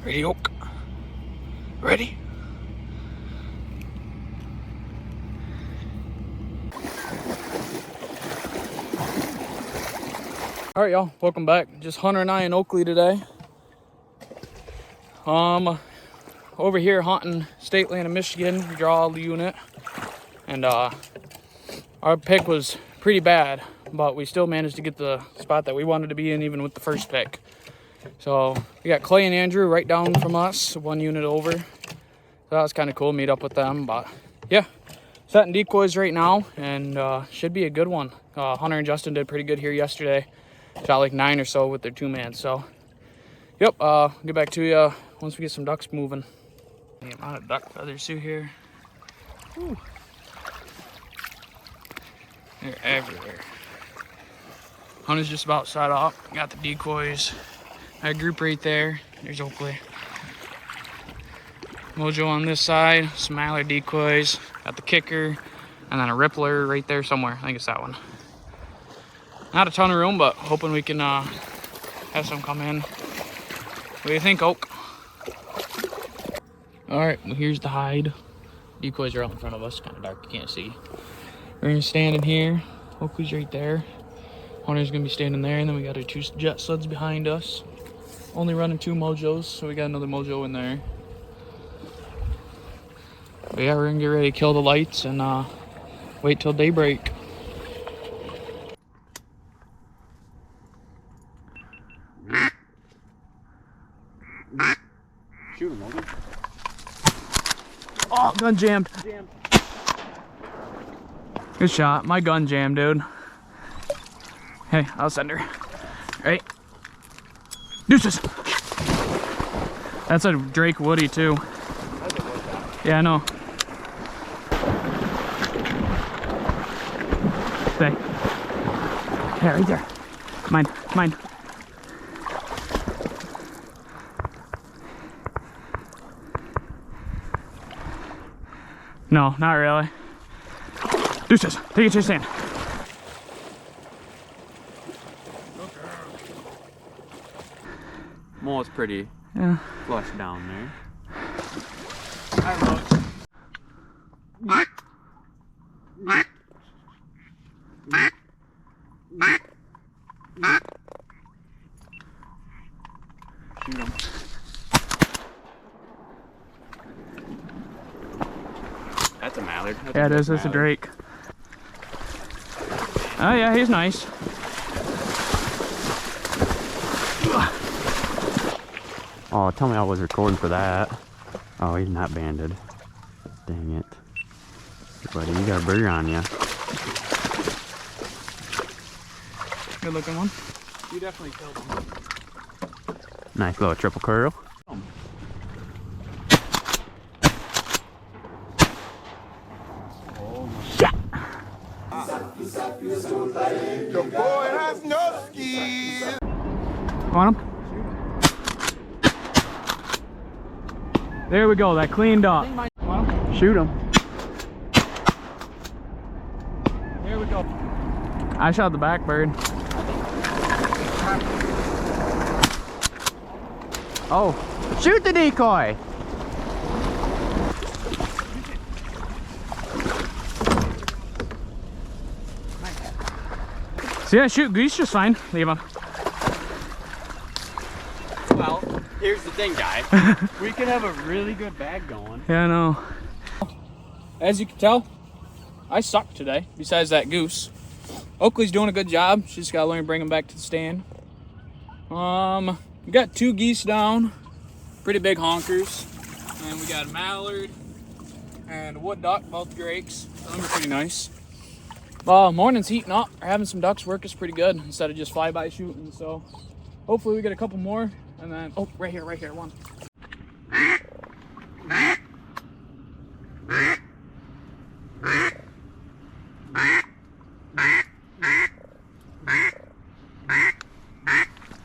Ready, Oak? Ready? All right, y'all, welcome back. Just Hunter and I in Oakley today. Over here hunting State Land of Michigan, draw unit. And our pick was pretty bad, but we still managed to get the spot that we wanted to be in even with the first pick. So we got Clay and Andrew right down from us, one unit over. So that was kind of cool, meet up with them. But yeah, setting decoys right now and should be a good one. Hunter and Justin did pretty good here yesterday. Shot like 9 or so with their 2-man. So yep, get back to you once we get some ducks moving. The amount of duck feathers through here. Whew. They're everywhere. Hunter's just about set up. Got the decoys. That group right there. There's Oakley. Mojo on this side. Some mallard decoys. Got the kicker. And then a rippler right there somewhere. I think it's that one. Not a ton of room, but hoping we can have some come in. What do you think, Oak? Alright, well, here's the hide. Decoys are out in front of us. Kind of dark, you can't see. We're gonna stand in here. Oakley's right there. Hunter's gonna be standing there, and then we got our 2 jet sleds behind us. Only running 2 mojos, so we got another mojo in there. But yeah, we're gonna get ready to kill the lights and wait till daybreak. Shoot him, Logan. Oh, gun jammed. Good shot. My gun jammed, dude. Hey, I'll send her. Right. Deuces. That's a Drake Woody, too. Yeah, I know. Stay. Yeah, right there. Mine. Mine. No, not really. Deuces, take it to your stand. Mole's pretty flush down there. I look. Shoot him. That's a mallard. That's Yeah, it is. It's a Drake. Oh yeah, he's nice. Oh, tell me I was recording for that. Oh, he's not banded. Dang it. Buddy, you got a burger on you. Good looking one. You definitely killed him. Nice little triple curl. The boy has no skills. Want him? There we go. That cleaned up. Want him? Shoot him. There we go. I shot the back bird. Oh, shoot the decoy. So yeah, shoot goose just fine. Leave him. Well, here's the thing, guys. We could have a really good bag going. Yeah, I know. As you can tell, I suck today, besides that goose. Oakley's doing a good job. She's just gotta learn to bring him back to the stand. We got 2 geese down, pretty big honkers. And we got a mallard and a wood duck, both drakes. Them are pretty nice. Morning's heating up. We're having some ducks work us pretty good instead of just flyby shooting. So hopefully we get a couple more. And then, oh, right here, one.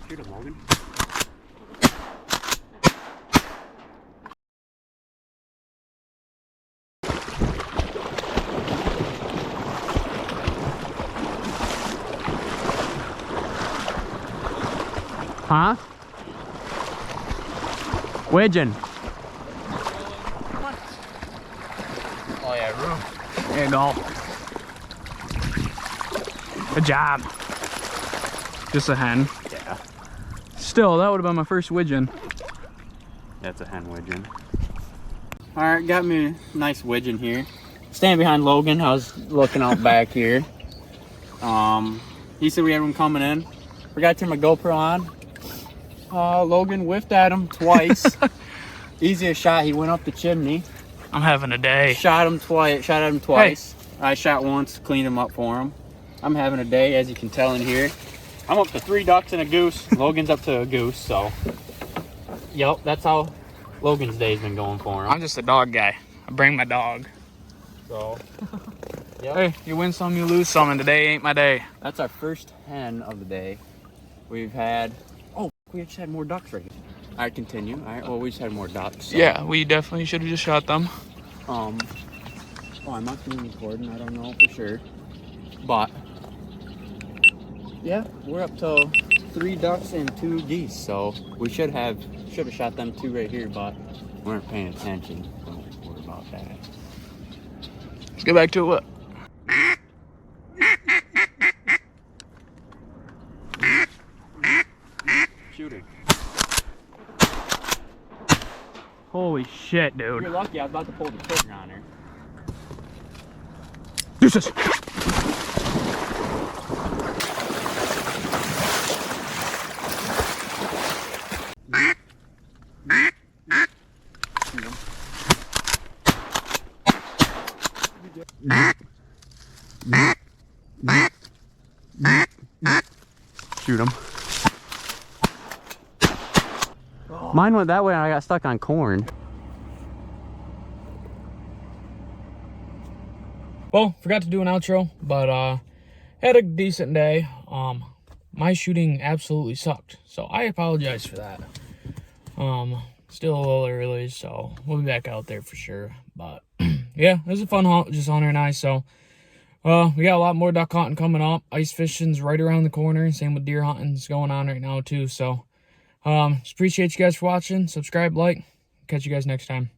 Shoot him, Logan. Huh? Widgeon. Oh yeah, room. There you go. Good job. Just a hen. Yeah. Still, that would have been my first widgeon. That's a hen widgeon. Alright, got me a nice widgeon here. Standing behind Logan, I was looking out back here. He said we had one coming in. Forgot to turn my GoPro on. Logan whiffed at him twice. Easiest shot, he went up the chimney. I'm having a day. Shot at him twice. I shot once, cleaned him up for him. I'm having a day, as you can tell in here. I'm up to 3 ducks and a goose. Logan's up to a goose, so. Yep, that's how Logan's day's been going for him. I'm just a dog guy. I bring my dog. So, yep. Hey, you win some, you lose some, and today ain't my day. That's our first hen of the day. We've had, we just had more ducks right here. All right, continue. All right, well, we just had more ducks. So. Yeah, we definitely should have just shot them. I must be recording. I don't know for sure. But, yeah, we're up to 3 ducks and 2 geese. So, we should have shot them 2 right here, but we weren't paying attention. Don't worry about that. Let's get back to it. Shooting. Holy shit, dude. You're lucky. I was about to pull the trigger on her. Deuces. Shoot him. Mine went that way and I got stuck on corn. Well, forgot to do an outro, but had a decent day. My shooting absolutely sucked, so I apologize for that. Still a little early, so we'll be back out there for sure. But yeah, it was a fun hunt, just Hunter and I. So we got a lot more duck hunting coming up. Ice fishing's right around the corner. Same with deer hunting's going on right now too. So just appreciate you guys for watching. Subscribe, like. Catch you guys next time.